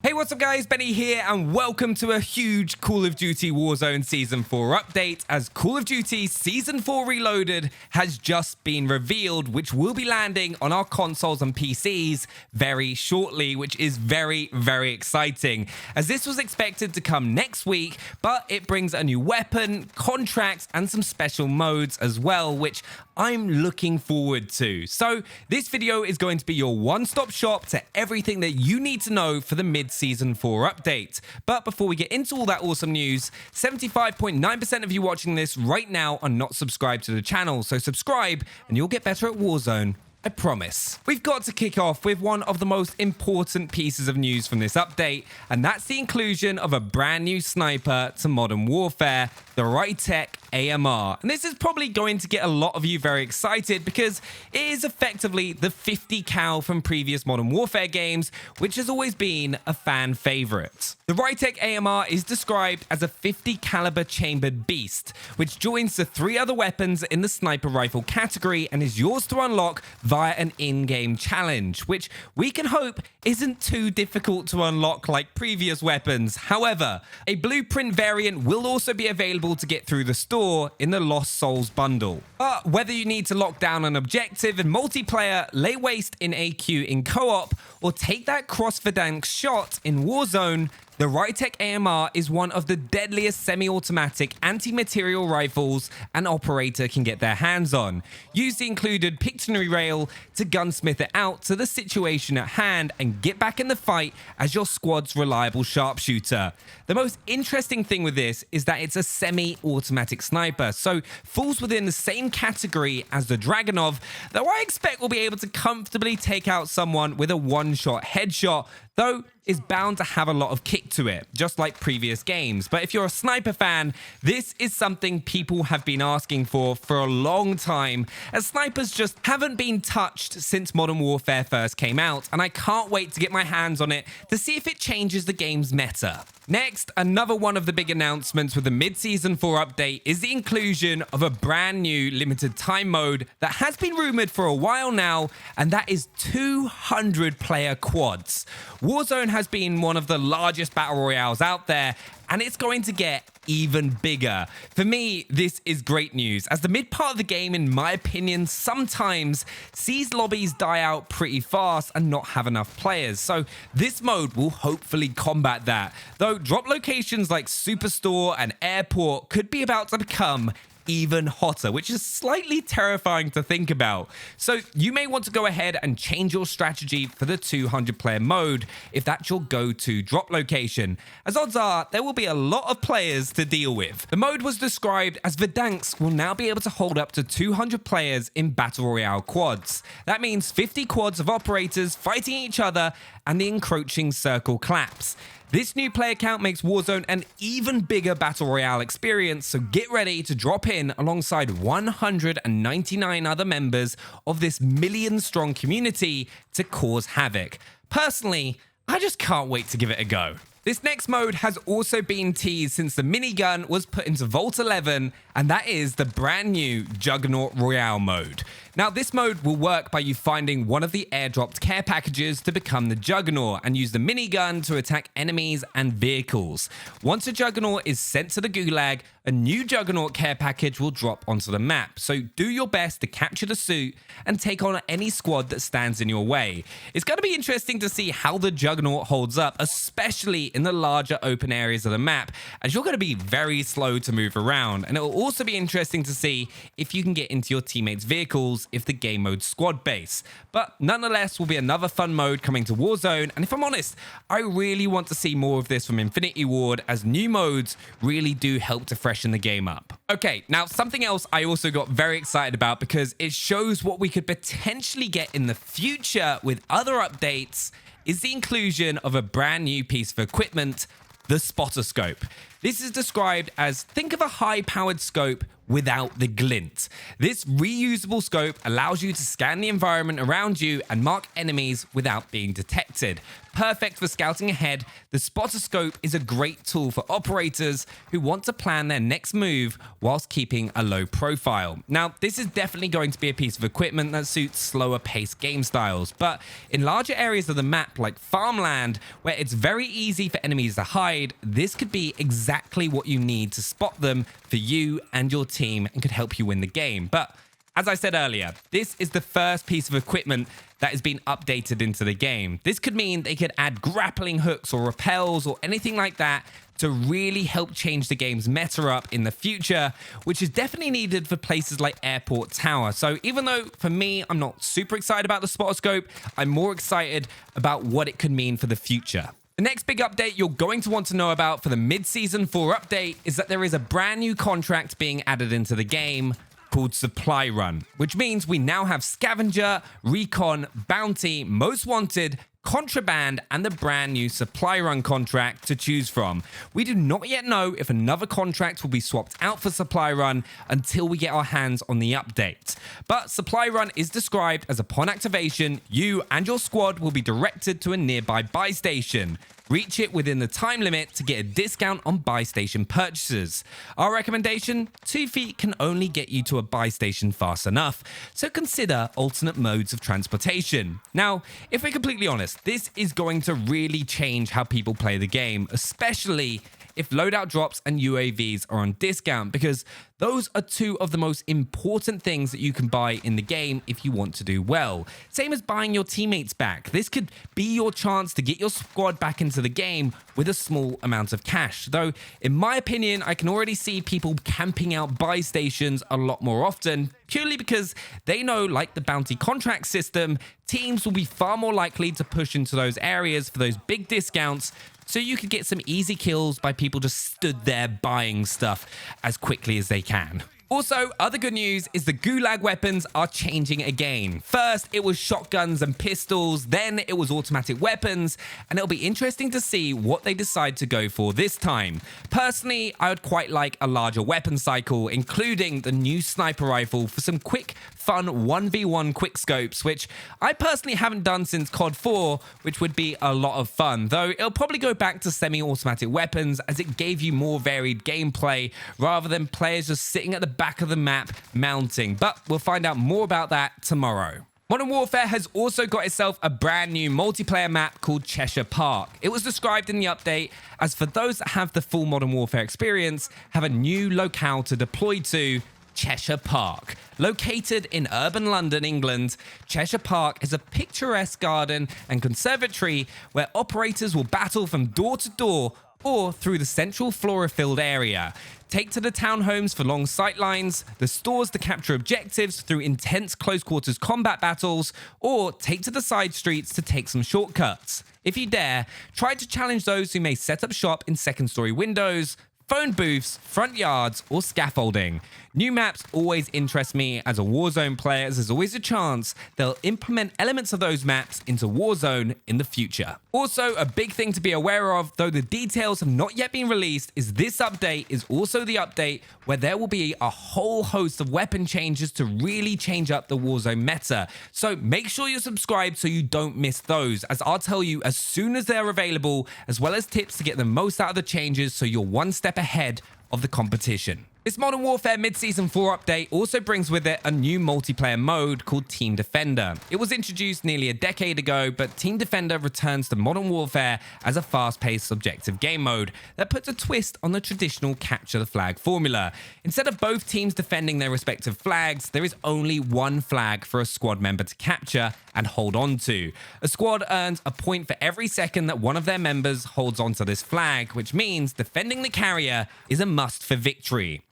Hey, what's up guys, Benny here and welcome to a huge Call of Duty Warzone Season 4 update as Call of Duty Season 4 Reloaded has just been revealed, which will be landing on our consoles and PCs very shortly, which is very exciting as this was expected to come next week, but it brings a new weapon, contracts and some special modes as well, which I'm looking forward to. So this video is going to be your one-stop shop to everything that you need to know for the mid-season 4 update. But before we get into all that awesome news, 75.9% of you watching this right now are not subscribed to the channel, so subscribe and you'll get better at Warzone. I promise. We've got to kick off with one of the most important pieces of news from this update, and that's the inclusion of a brand new sniper to Modern Warfare, the Rytec AMR. And this is probably going to get a lot of you very excited because it is effectively the 50 cal from previous Modern Warfare games, which has always been a fan favorite. The Rytec AMR is described as a 50 caliber chambered beast, which joins the 3 other weapons in the sniper rifle category and is yours to unlock via an in-game challenge, which we can hope isn't too difficult to unlock like previous weapons. However, a blueprint variant will also be available to get through the store in the Lost Souls bundle. But whether you need to lock down an objective in multiplayer, lay waste in AQ in co-op, or take that cross Verdansk shot in Warzone, the Rytec AMR is one of the deadliest semi-automatic anti-material rifles an operator can get their hands on. Use the included Pictionary rail to gunsmith it out to the situation at hand and get back in the fight as your squad's reliable sharpshooter. The most interesting thing with this is that it's a semi-automatic sniper, so falls within the same category as the Dragunov, though I expect we'll be able to comfortably take out someone with a one-shot headshot, though is bound to have a lot of kick to it, just like previous games. But if you're a sniper fan, this is something people have been asking for a long time, as snipers just haven't been touched since Modern Warfare first came out, and I can't wait to get my hands on it to see if it changes the game's meta. Next, another one of the big announcements with the mid-season 4 update is the inclusion of a brand new limited time mode that has been rumored for a while now, and that is 200 player quads. Warzone has been one of the largest battle royales out there, and it's going to get even bigger. For me, this is great news, as the mid part of the game, in my opinion, sometimes sees lobbies die out pretty fast and not have enough players. So this mode will hopefully combat that, though drop locations like Superstore and Airport could be about to become even hotter, which is slightly terrifying to think about. So you may want to go ahead and change your strategy for the 200 player mode if that's your go-to drop location, as odds are there will be a lot of players to deal with. The mode was described as Verdansk will now be able to hold up to 200 players in Battle Royale quads. That means 50 quads of operators fighting each other and the encroaching circle claps. This new player count makes Warzone an even bigger Battle Royale experience, so get ready to drop in alongside 199 other members of this million-strong community to cause havoc. Personally, I just can't wait to give it a go. This next mode has also been teased since the minigun was put into Vault 11, and that is the brand new Juggernaut Royale mode. Now, this mode will work by you finding one of the airdropped care packages to become the Juggernaut and use the minigun to attack enemies and vehicles. Once a Juggernaut is sent to the Gulag, a new Juggernaut care package will drop onto the map, so do your best to capture the suit and take on any squad that stands in your way. It's going to be interesting to see how the Juggernaut holds up, especially in the larger open areas of the map, as you're going to be very slow to move around, and it will also be interesting to see if you can get into your teammates' vehicles if the game mode's squad base. But nonetheless will be another fun mode coming to Warzone, and if I'm honest, I really want to see more of this from Infinity Ward, as new modes really do help to freshen the game up. Okay, now something else I also got very excited about because it shows what we could potentially get in the future with other updates is the inclusion of a brand new piece of equipment, the spotter scope. This is described as, think of a high-powered scope without the glint. This reusable scope allows you to scan the environment around you and mark enemies without being detected. Perfect for scouting ahead, the spotter scope is a great tool for operators who want to plan their next move whilst keeping a low profile. Now, this is definitely going to be a piece of equipment that suits slower paced game styles, but in larger areas of the map like farmland, where it's very easy for enemies to hide, this could be exactly what you need to spot them for you and your team and could help you win the game. But as I said earlier, this is the first piece of equipment that has been updated into the game. This could mean they could add grappling hooks or rappels or anything like that to really help change the game's meta up in the future, which is definitely needed for places like Airport Tower. So even though for me, I'm not super excited about the spotter scope, I'm more excited about what it could mean for the future. The next big update you're going to want to know about for the mid-season 4 update is that there is a brand new contract being added into the game called Supply Run, which means we now have Scavenger, Recon, Bounty, Most Wanted, Contraband, and the brand new Supply Run contract to choose from. We do not yet know if another contract will be swapped out for Supply Run until we get our hands on the update. But Supply Run is described as upon activation, you and your squad will be directed to a nearby buy station. Reach it within the time limit to get a discount on buy station purchases. Our recommendation, 2 feet can only get you to a buy station fast enough, so consider alternate modes of transportation. Now, if we're completely honest, this is going to really change how people play the game, especially if loadout drops and UAVs are on discount, because those are two of the most important things that you can buy in the game if you want to do well. Same as buying your teammates back. This could be your chance to get your squad back into the game with a small amount of cash. Though, in my opinion, I can already see people camping out buy stations a lot more often, purely because they know, like the bounty contract system, teams will be far more likely to push into those areas for those big discounts, so you could get some easy kills by people just stood there buying stuff as quickly as they can. Also, other good news is the Gulag weapons are changing again. First, it was shotguns and pistols, then it was automatic weapons, and it'll be interesting to see what they decide to go for this time. Personally, I would quite like a larger weapon cycle, including the new sniper rifle for some quick, fun 1v1 quickscopes, which I personally haven't done since COD 4, which would be a lot of fun, though it'll probably go back to semi-automatic weapons as it gave you more varied gameplay rather than players just sitting at the back of the map mounting, but we'll find out more about that tomorrow. Modern Warfare has also got itself a brand new multiplayer map called Cheshire Park. It was described in the update as, for those that have the full Modern Warfare experience, have a new locale to deploy to, Cheshire Park. Located in urban London, England, Cheshire Park is a picturesque garden and conservatory where operators will battle from door to door or through the central flora-filled area. Take to the townhomes for long sightlines, the stores to capture objectives through intense close-quarters combat battles, or take to the side streets to take some shortcuts. If you dare, try to challenge those who may set up shop in second-story windows, phone booths, front yards, or scaffolding. New maps always interest me as a Warzone player, as there's always a chance they'll implement elements of those maps into Warzone in the future. Also, a big thing to be aware of, though the details have not yet been released, is this update is also the update where there will be a whole host of weapon changes to really change up the Warzone meta. So make sure you're subscribed so you don't miss those, as I'll tell you as soon as they're available, as well as tips to get the most out of the changes so you're one step ahead of the competition. This Modern Warfare Mid-Season 4 update also brings with it a new multiplayer mode called Team Defender. It was introduced nearly a decade ago, but Team Defender returns to Modern Warfare as a fast-paced objective game mode that puts a twist on the traditional capture the flag formula. Instead of both teams defending their respective flags, there is only one flag for a squad member to capture and hold on to. A squad earns a point for every second that one of their members holds onto this flag, which means defending the carrier is a must for victory.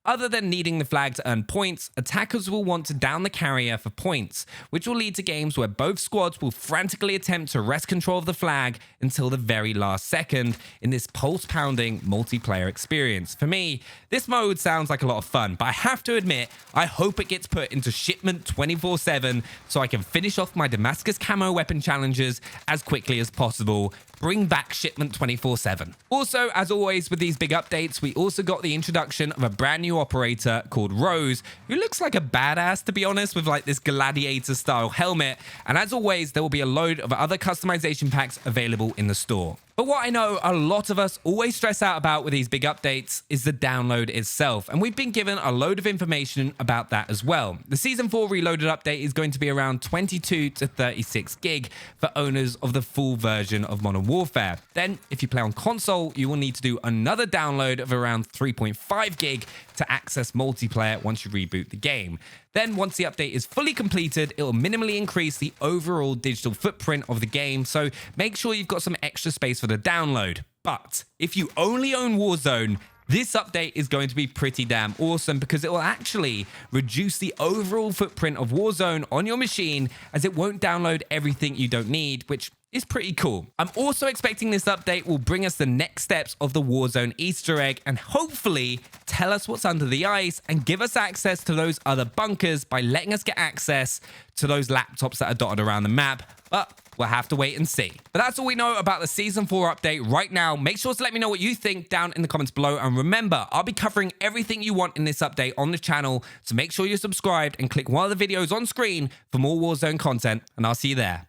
Other than needing the flag to earn points, attackers will want to down the carrier for points, which will lead to games where both squads will frantically attempt to wrest control of the flag until the very last second in this pulse-pounding multiplayer experience. For me, this mode sounds like a lot of fun, but I have to admit, I hope it gets put into shipment 24/7 so I can finish off my Damascus camo weapon challenges as quickly as possible, bring back shipment 24/7. Also, as always with these big updates, we also got the introduction of a brand new operator called Rose, who looks like a badass, to be honest, with like this gladiator style helmet. And as always, there will be a load of other customization packs available in the store. But what I know a lot of us always stress out about with these big updates is the download itself, and we've been given a load of information about that as well. The Season 4 Reloaded update is going to be around 22 to 36 gig for owners of the full version of Modern Warfare. Then, if you play on console, you will need to do another download of around 3.5 gig to access multiplayer once you reboot the game. Then, once the update is fully completed, it will minimally increase the overall digital footprint of the game, so make sure you've got some extra space for the download. But if you only own Warzone, this update is going to be pretty damn awesome because it will actually reduce the overall footprint of Warzone on your machine, as it won't download everything you don't need, which is pretty cool. I'm also expecting this update will bring us the next steps of the Warzone Easter egg and hopefully tell us what's under the ice and give us access to those other bunkers by letting us get access to those laptops that are dotted around the map. But we'll have to wait and see. But that's all we know about the Season 4 update right now. Make sure to let me know what you think down in the comments below. And remember, I'll be covering everything you want in this update on the channel. So make sure you're subscribed and click one of the videos on screen for more Warzone content. And I'll see you there.